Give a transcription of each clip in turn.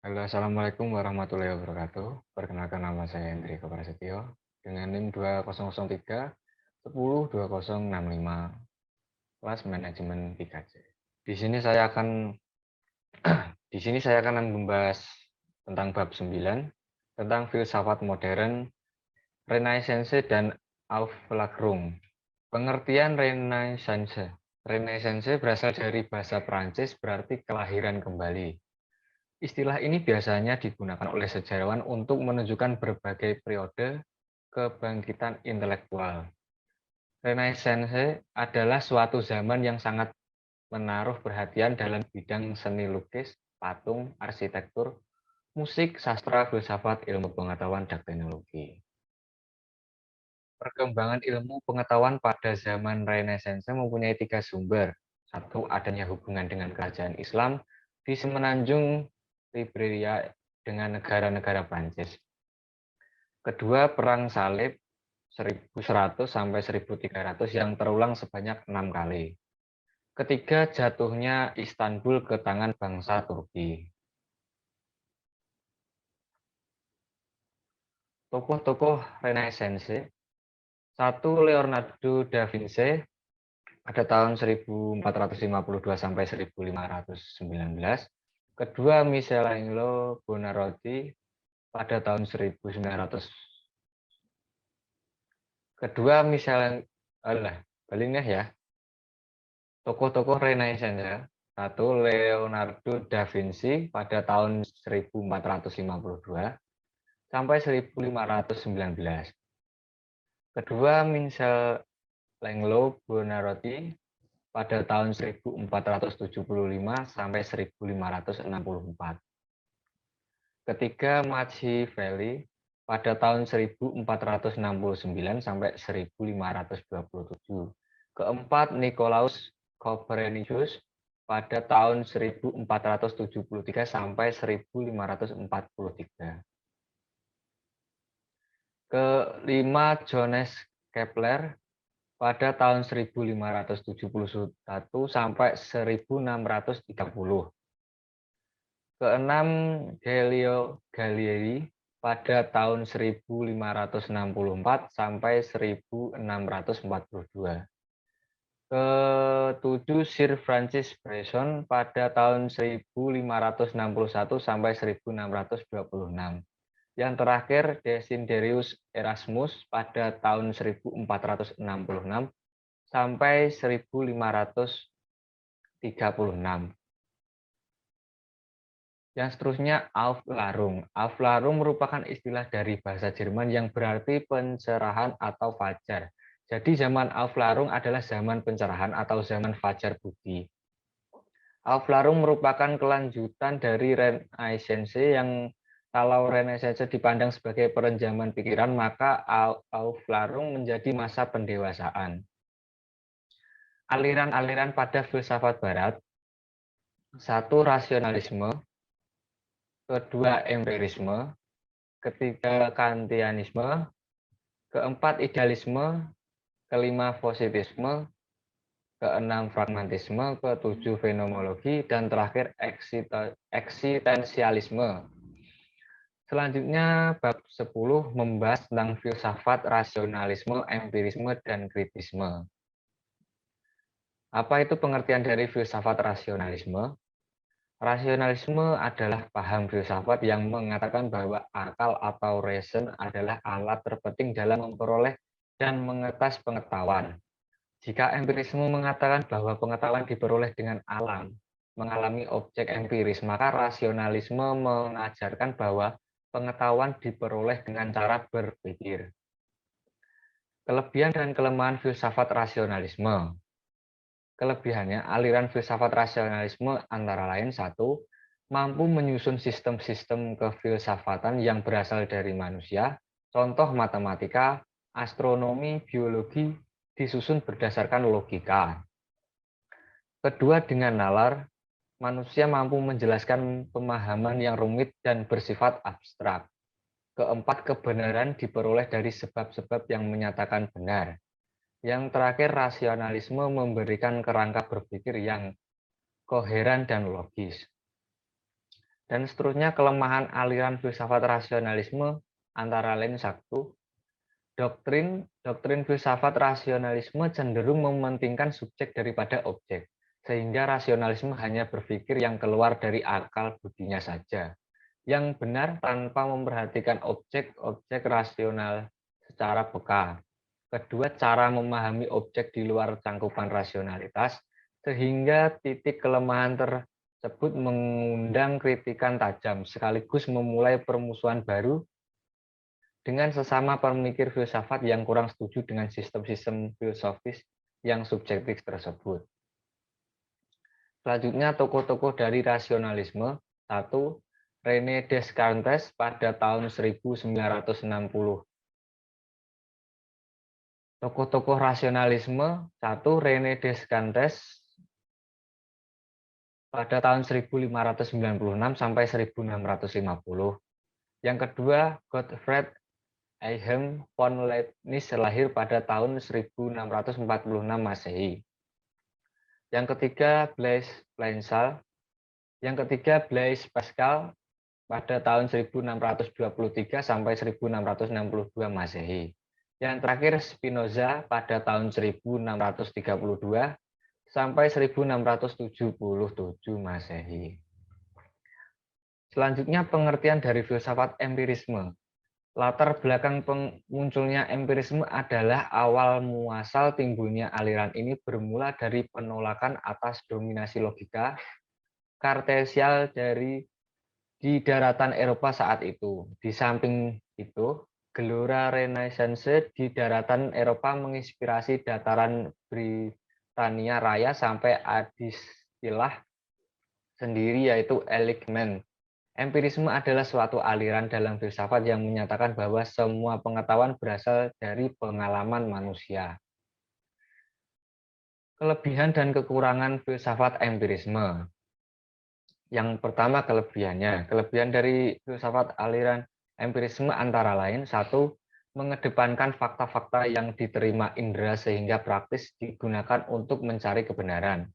Halo, Assalamualaikum warahmatullahi wabarakatuh. Perkenalkan nama saya Hendriko Prasetyo dengan NIM 2003 10 2065 kelas manajemen 3C. Di sini saya akan di sini saya akan membahas tentang bab 9 tentang filsafat modern, Renaissance dan Aufklärung. Pengertian Renaissance. Renaissance berasal dari bahasa Prancis berarti kelahiran kembali. Istilah ini biasanya digunakan oleh sejarawan untuk menunjukkan berbagai periode kebangkitan intelektual. Renaissance adalah suatu zaman yang sangat menaruh perhatian dalam bidang seni lukis, patung, arsitektur, musik, sastra, filsafat, ilmu pengetahuan, dan teknologi. Perkembangan ilmu pengetahuan pada zaman Renaissance mempunyai 3 sumber. Satu, adanya hubungan dengan kerajaan Islam di semenanjung Iberia dengan negara-negara Prancis. Kedua, Perang Salib 1100 sampai 1300 yang terulang sebanyak 6 kali. Ketiga, jatuhnya Istanbul ke tangan bangsa Turki. Tokoh-tokoh Renaissance. Satu, Leonardo da Vinci pada tahun 1452 sampai 1519. Kedua, Michelangelo Buonarroti pada tahun 1900. Kedua, ya. Tokoh-tokoh Renaissance. Satu, Leonardo da Vinci pada tahun 1452 sampai 1519. Kedua, Michelangelo Buonarroti pada tahun 1475 sampai 1564. Ketiga, Machiavelli pada tahun 1469 sampai 1527. Keempat, Nicolaus Copernicus pada tahun 1473 sampai 1543. Kelima, Johannes Kepler pada tahun 1571 sampai 1630. Keenam, Galileo Galilei pada tahun 1564 sampai 1642. Ketujuh, Sir Francis Bacon pada tahun 1561 sampai 1626. Yang terakhir, Desiderius Erasmus pada tahun 1466 sampai 1536. Yang seterusnya, Aufklärung. Aufklärung merupakan istilah dari bahasa Jerman yang berarti pencerahan atau fajar. Jadi zaman Aufklärung adalah zaman pencerahan atau zaman fajar budi. Aufklärung merupakan kelanjutan dari Renaissance yang kalau Renaissance dipandang sebagai perenjaman pikiran, maka Aufklärung menjadi masa pendewasaan. Aliran-aliran pada filsafat barat. Satu, rasionalisme. Kedua, empirisme. Ketiga, Kantianisme. Keempat, idealisme. Kelima, positisme. Keenam, pragmatisme. Ketujuh, fenomenologi. Dan terakhir, eksistensialisme. Selanjutnya, bab 10 membahas tentang filsafat, rasionalisme, empirisme, dan kritisme. Apa itu pengertian dari filsafat rasionalisme? Rasionalisme adalah paham filsafat yang mengatakan bahwa akal atau reason adalah alat terpenting dalam memperoleh dan mengetes pengetahuan. Jika empirisme mengatakan bahwa pengetahuan diperoleh dengan alam, mengalami objek empiris, maka rasionalisme mengajarkan bahwa pengetahuan diperoleh dengan cara berpikir. Kelebihan dan kelemahan filsafat rasionalisme. Kelebihannya, aliran filsafat rasionalisme antara lain satu, mampu menyusun sistem-sistem kefilsafatan yang berasal dari manusia, contoh matematika, astronomi, biologi, disusun berdasarkan logika. Kedua, dengan nalar, manusia mampu menjelaskan pemahaman yang rumit dan bersifat abstrak. Keempat, kebenaran diperoleh dari sebab-sebab yang menyatakan benar. Yang terakhir, rasionalisme memberikan kerangka berpikir yang koheren dan logis. Dan seterusnya kelemahan aliran filsafat rasionalisme antara lain satu, doktrin filsafat rasionalisme cenderung mementingkan subjek daripada objek, sehingga rasionalisme hanya berpikir yang keluar dari akal budinya saja, yang benar tanpa memperhatikan objek-objek rasional secara peka. Kedua, cara memahami objek di luar cangkupan rasionalitas, sehingga titik kelemahan tersebut mengundang kritikan tajam, sekaligus memulai permusuhan baru dengan sesama pemikir filsafat yang kurang setuju dengan sistem-sistem filosofis yang subjektif tersebut. Selanjutnya, tokoh-tokoh dari rasionalisme. Satu, René Descartes pada tahun 1960. Tokoh-tokoh rasionalisme. Satu, René Descartes pada tahun 1596 sampai 1650. Yang kedua, Gottfried Wilhelm von Leibniz lahir pada tahun 1646 Masehi. Yang ketiga, Blaise Pascal pada tahun 1623 sampai 1662 Masehi. Yang terakhir, Spinoza pada tahun 1632 sampai 1677 Masehi. Selanjutnya, pengertian dari filsafat empirisme. Latar belakang munculnya empirisme adalah awal muasal timbulnya aliran ini bermula dari penolakan atas dominasi logika kartesial di daratan Eropa saat itu. Di samping itu, gelora Renaissance di daratan Eropa menginspirasi dataran Britania Raya sampai adistilah sendiri, yaitu Enlightenment. Empirisme adalah suatu aliran dalam filsafat yang menyatakan bahwa semua pengetahuan berasal dari pengalaman manusia. Kelebihan dan kekurangan filsafat empirisme. Yang pertama, kelebihannya. Kelebihan dari filsafat aliran empirisme antara lain, satu, mengedepankan fakta-fakta yang diterima indera sehingga praktis digunakan untuk mencari kebenaran.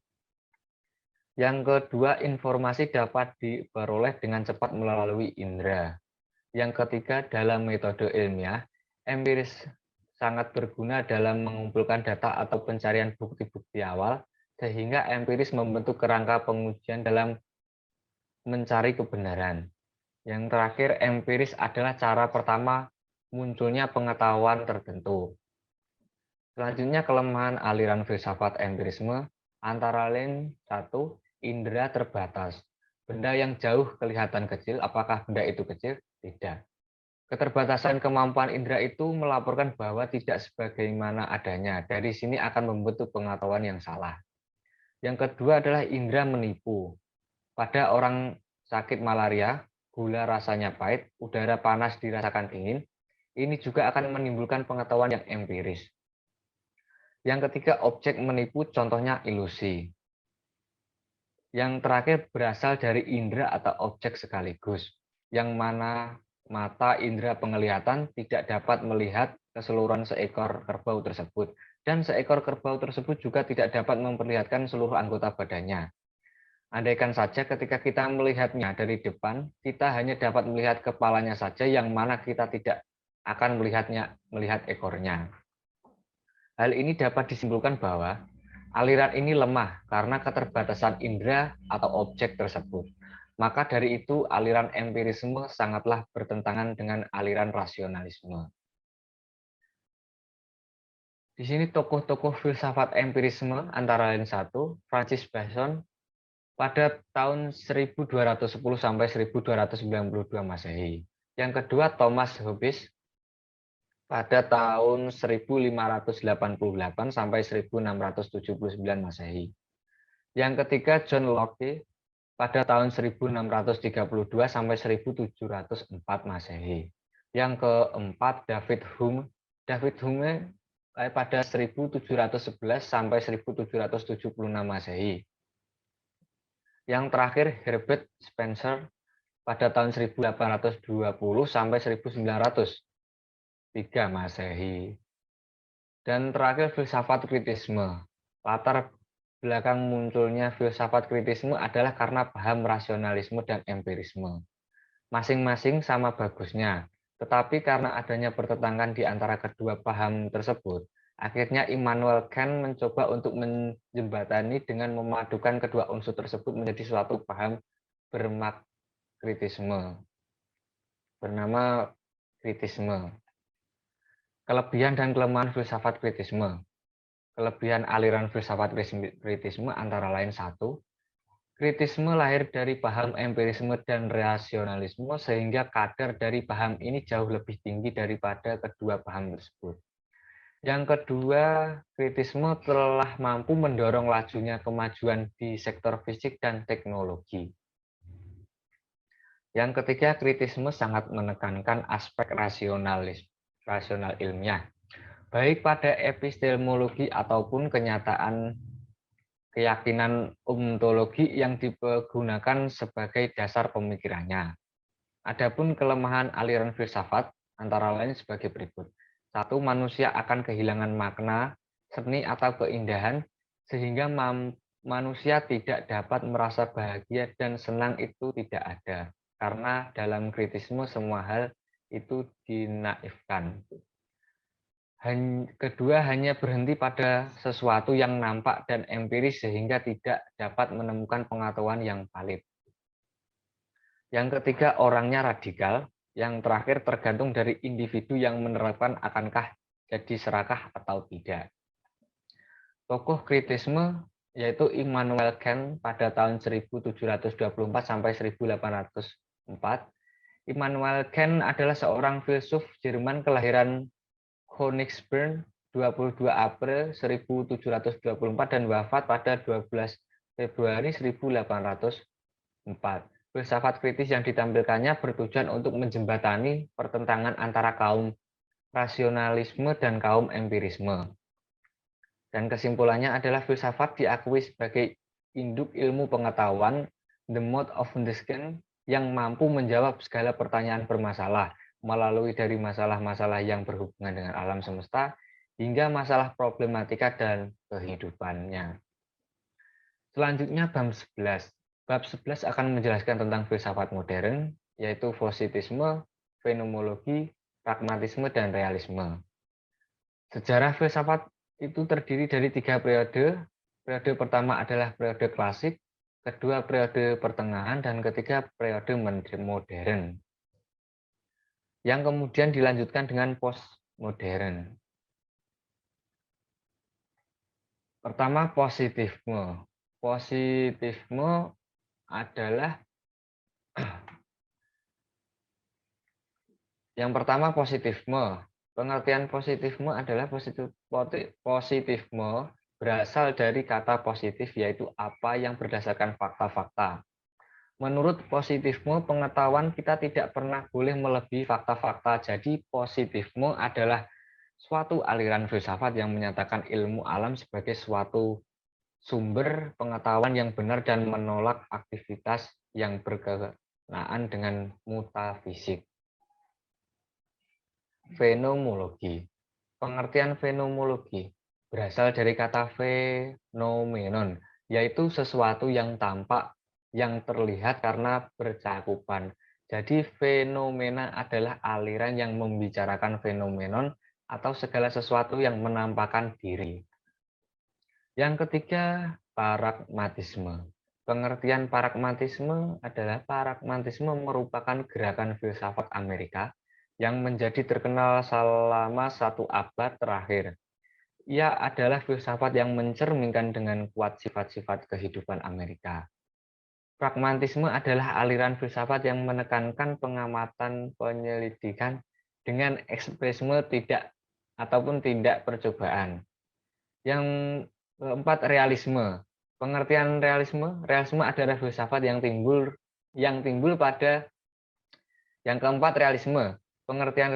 Yang kedua, informasi dapat diperoleh dengan cepat melalui indera. Yang ketiga, dalam metode ilmiah, empiris sangat berguna dalam mengumpulkan data atau pencarian bukti-bukti awal, sehingga empiris membentuk kerangka pengujian dalam mencari kebenaran. Yang terakhir, empiris adalah cara pertama munculnya pengetahuan tertentu. Selanjutnya, kelemahan aliran filsafat empirisme antara lain satu, indera terbatas. Benda yang jauh kelihatan kecil, apakah benda itu kecil? Tidak. Keterbatasan kemampuan indera itu melaporkan bahwa tidak sebagaimana adanya. Dari sini akan membentuk pengetahuan yang salah. Yang kedua adalah indera menipu. Pada orang sakit malaria, gula rasanya pahit, udara panas dirasakan dingin. Ini juga akan menimbulkan pengetahuan yang empiris. Yang ketiga, objek menipu, contohnya ilusi. Yang terakhir berasal dari indera atau objek sekaligus, yang mana mata indera penglihatan tidak dapat melihat keseluruhan seekor kerbau tersebut, dan seekor kerbau tersebut juga tidak dapat memperlihatkan seluruh anggota badannya. Andaikan saja ketika kita melihatnya dari depan, kita hanya dapat melihat kepalanya saja, yang mana kita tidak akan melihat ekornya. Hal ini dapat disimpulkan bahwa aliran ini lemah karena keterbatasan indera atau objek tersebut. Maka dari itu, aliran empirisme sangatlah bertentangan dengan aliran rasionalisme. Di sini tokoh-tokoh filsafat empirisme antara lain satu, Francis Bacon pada tahun 1210 sampai 1292 Masehi. Yang kedua, Thomas Hobbes pada tahun 1588 sampai 1679 Masehi. Yang ketiga, John Locke pada tahun 1632 sampai 1704 Masehi. Yang keempat, David Hume pada 1711 sampai 1776 Masehi. Yang terakhir, Herbert Spencer pada tahun 1820 sampai 1903 Masehi. Dan terakhir, filsafat kritisme. Latar belakang munculnya filsafat kritisme adalah karena paham rasionalisme dan empirisme. Masing-masing sama bagusnya, tetapi karena adanya pertentangan di antara kedua paham tersebut, akhirnya Immanuel Kant mencoba untuk menjembatani dengan memadukan kedua unsur tersebut menjadi suatu paham kritisme, bernama kritisme. Kelebihan dan kelemahan filsafat kritisme. Kelebihan aliran filsafat kritisme antara lain satu, kritisme lahir dari paham empirisme dan rasionalisme sehingga kadar dari paham ini jauh lebih tinggi daripada kedua paham tersebut. Yang kedua, kritisme telah mampu mendorong lajunya kemajuan di sektor fisik dan teknologi. Yang ketiga, kritisme sangat menekankan aspek rasional ilmiah, baik pada epistemologi ataupun keyakinan ontologi yang digunakan sebagai dasar pemikirannya. Adapun kelemahan aliran filsafat antara lain sebagai berikut. Satu, manusia akan kehilangan makna, seni atau keindahan sehingga manusia tidak dapat merasa bahagia dan senang itu tidak ada. Karena dalam kritisme semua hal itu dinaifkan. Kedua, hanya berhenti pada sesuatu yang nampak dan empiris sehingga tidak dapat menemukan pengetahuan yang valid. Yang ketiga, orangnya radikal. Yang terakhir, tergantung dari individu yang menerapkan akankah jadi serakah atau tidak. Tokoh kritisme yaitu Immanuel Kant pada tahun 1724 sampai 1804. Immanuel Kant adalah seorang filsuf Jerman kelahiran Königsberg 22 April 1724 dan wafat pada 12 Februari 1804. Filsafat kritis yang ditampilkannya bertujuan untuk menjembatani pertentangan antara kaum rasionalisme dan kaum empirisme. Dan kesimpulannya adalah filsafat diakui sebagai induk ilmu pengetahuan, the mode of understanding, yang mampu menjawab segala pertanyaan bermasalah, melalui dari masalah-masalah yang berhubungan dengan alam semesta, hingga masalah problematika dan kehidupannya. Selanjutnya bab 11. Bab 11 akan menjelaskan tentang filsafat modern, yaitu positisme, fenomenologi, pragmatisme, dan realisme. Sejarah filsafat itu terdiri dari 3 periode. Periode pertama adalah periode klasik, kedua periode pertengahan, dan ketiga periode modern. Yang kemudian dilanjutkan dengan postmodern. Pertama, positifme. Positifme adalah yang pertama positifme. Pengertian positifme adalah positifme berasal dari kata positif, yaitu apa yang berdasarkan fakta-fakta. Menurut positifme, pengetahuan kita tidak pernah boleh melebihi fakta-fakta. Jadi positifme adalah suatu aliran filsafat yang menyatakan ilmu alam sebagai suatu sumber pengetahuan yang benar dan menolak aktivitas yang berkenaan dengan metafisik. Fenomenologi. Pengertian fenomenologi berasal dari kata fenomenon, yaitu sesuatu yang tampak, yang terlihat karena bercakupan. Jadi fenomena adalah aliran yang membicarakan fenomenon atau segala sesuatu yang menampakkan diri. Yang ketiga, pragmatisme. Pengertian pragmatisme adalah pragmatisme merupakan gerakan filsafat Amerika yang menjadi terkenal selama 1 abad terakhir. Ia adalah filsafat yang mencerminkan dengan kuat sifat-sifat kehidupan Amerika. Pragmatisme adalah aliran filsafat yang menekankan pengamatan penyelidikan dengan ekspresisme tidak ataupun tindak percobaan. Yang keempat, realisme. Pengertian realisme adalah filsafat yang timbul pada yang keempat, realisme. Pengertian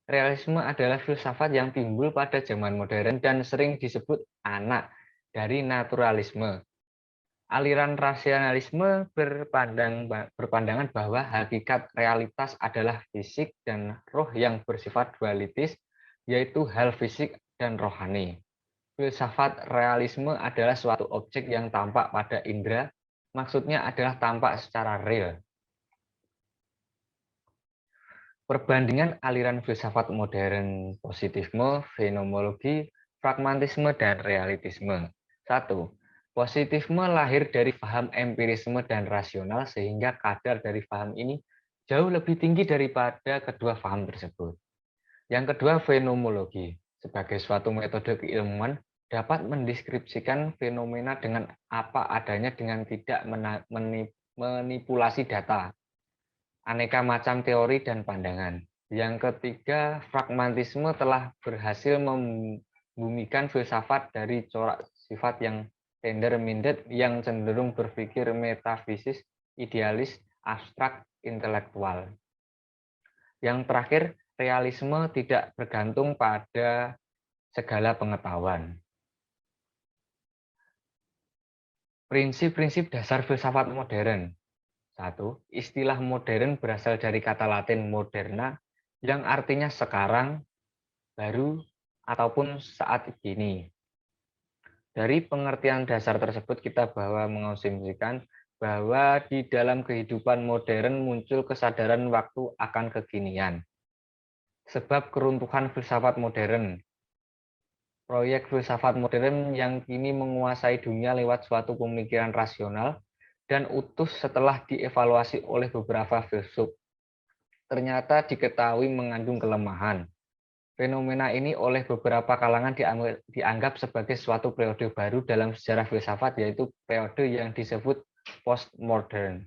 realisme adalah filsafat yang timbul pada zaman modern dan sering disebut anak dari naturalisme. Aliran rasionalisme berpandangan bahwa hakikat realitas adalah fisik dan roh yang bersifat dualitis, yaitu hal fisik dan rohani. Filsafat realisme adalah suatu objek yang tampak pada indera, maksudnya adalah tampak secara real. Perbandingan aliran filsafat modern positifme, fenomenologi, pragmatisme, dan realistisme. 1. Positifme lahir dari paham empirisme dan rasional sehingga kadar dari paham ini jauh lebih tinggi daripada kedua paham tersebut. Yang kedua, fenomenologi. Sebagai suatu metode keilmuan dapat mendeskripsikan fenomena dengan apa adanya dengan tidak manipulasi data, aneka macam teori dan pandangan. Yang ketiga, pragmatisme telah berhasil membumikan filsafat dari corak sifat yang tender-minded yang cenderung berpikir metafisis, idealis, abstrak, intelektual. Yang terakhir, realisme tidak bergantung pada segala pengetahuan. Prinsip-prinsip dasar filsafat modern. 1. Istilah modern berasal dari kata Latin moderna yang artinya sekarang, baru, ataupun saat ini. Dari pengertian dasar tersebut kita mengasumsikan bahwa di dalam kehidupan modern muncul kesadaran waktu akan kekinian. Sebab keruntuhan filsafat modern. Proyek filsafat modern yang kini menguasai dunia lewat suatu pemikiran rasional dan utuh setelah dievaluasi oleh beberapa filsuf, ternyata diketahui mengandung kelemahan. Fenomena ini oleh beberapa kalangan dianggap sebagai suatu periode baru dalam sejarah filsafat, yaitu periode yang disebut postmodern.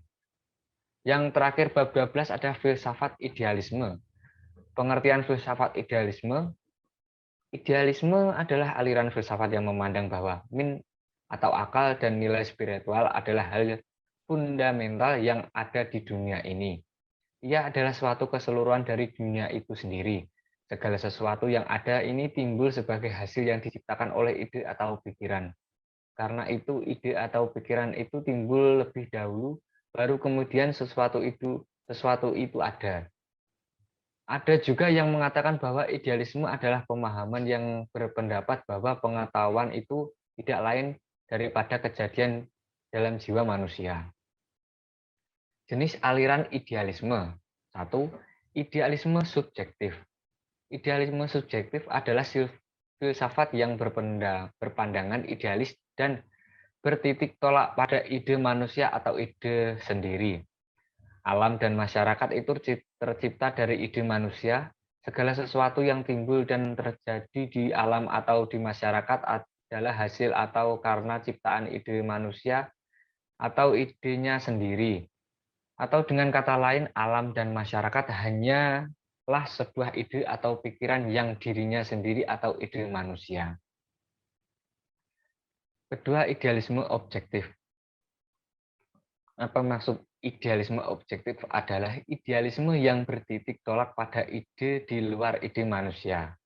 Yang terakhir, bab 12 ada filsafat idealisme. Pengertian filsafat idealisme. Idealisme adalah aliran filsafat yang memandang bahwa atau akal dan nilai spiritual adalah hal fundamental yang ada di dunia ini. Ia adalah suatu keseluruhan dari dunia itu sendiri. Segala sesuatu yang ada ini timbul sebagai hasil yang diciptakan oleh ide atau pikiran. Karena itu ide atau pikiran itu timbul lebih dahulu, baru kemudian sesuatu itu ada. Ada juga yang mengatakan bahwa idealisme adalah pemahaman yang berpendapat bahwa pengetahuan itu tidak lain daripada kejadian dalam jiwa manusia. Jenis aliran idealisme. 1. Idealisme subjektif. Idealisme subjektif adalah filsafat yang berpandangan idealis dan bertitik tolak pada ide manusia atau ide sendiri. Alam dan masyarakat itu tercipta dari ide manusia. Segala sesuatu yang timbul dan terjadi di alam atau di masyarakat adalah hasil atau karena ciptaan ide manusia atau idenya sendiri. Atau dengan kata lain, alam dan masyarakat hanyalah sebuah ide atau pikiran yang dirinya sendiri atau ide manusia. Kedua, idealisme objektif. Apa maksud idealisme objektif? Adalah idealisme yang bertitik tolak pada ide di luar ide manusia.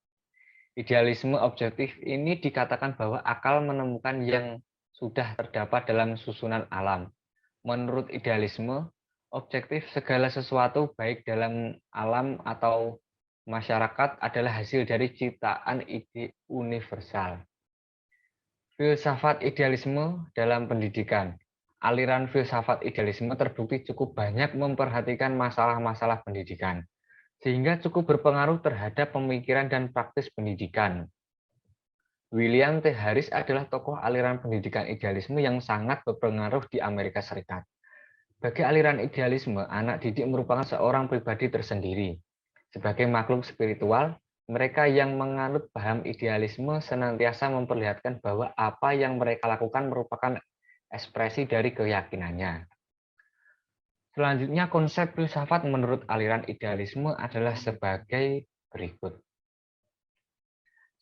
Idealisme objektif ini dikatakan bahwa akal menemukan yang sudah terdapat dalam susunan alam. Menurut idealisme objektif, segala sesuatu baik dalam alam atau masyarakat adalah hasil dari ciptaan ide universal. Filsafat idealisme dalam pendidikan. Aliran filsafat idealisme terbukti cukup banyak memperhatikan masalah-masalah pendidikan, sehingga cukup berpengaruh terhadap pemikiran dan praktis pendidikan. William T. Harris adalah tokoh aliran pendidikan idealisme yang sangat berpengaruh di Amerika Serikat. Bagi aliran idealisme, anak didik merupakan seorang pribadi tersendiri. Sebagai makhluk spiritual, mereka yang menganut paham idealisme senantiasa memperlihatkan bahwa apa yang mereka lakukan merupakan ekspresi dari keyakinannya. Selanjutnya, konsep filsafat menurut aliran idealisme adalah sebagai berikut.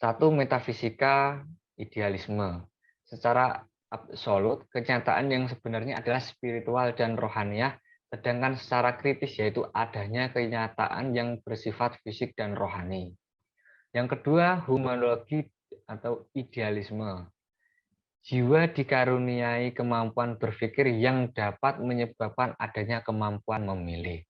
1. Metafisika idealisme. Secara absolut, kenyataan yang sebenarnya adalah spiritual dan rohaniah, sedangkan secara kritis yaitu adanya kenyataan yang bersifat fisik dan rohani. Yang kedua, humanologi atau idealisme. Jiwa dikaruniai kemampuan berpikir yang dapat menyebabkan adanya kemampuan memilih.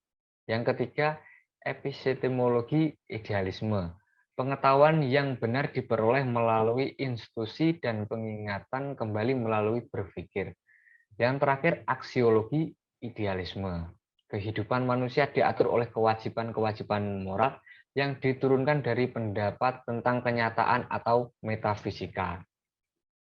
Yang ketiga, epistemologi idealisme. Pengetahuan yang benar diperoleh melalui institusi dan pengingatan kembali melalui berpikir. Yang terakhir, aksiologi idealisme. Kehidupan manusia diatur oleh kewajiban-kewajiban moral yang diturunkan dari pendapat tentang kenyataan atau metafisika.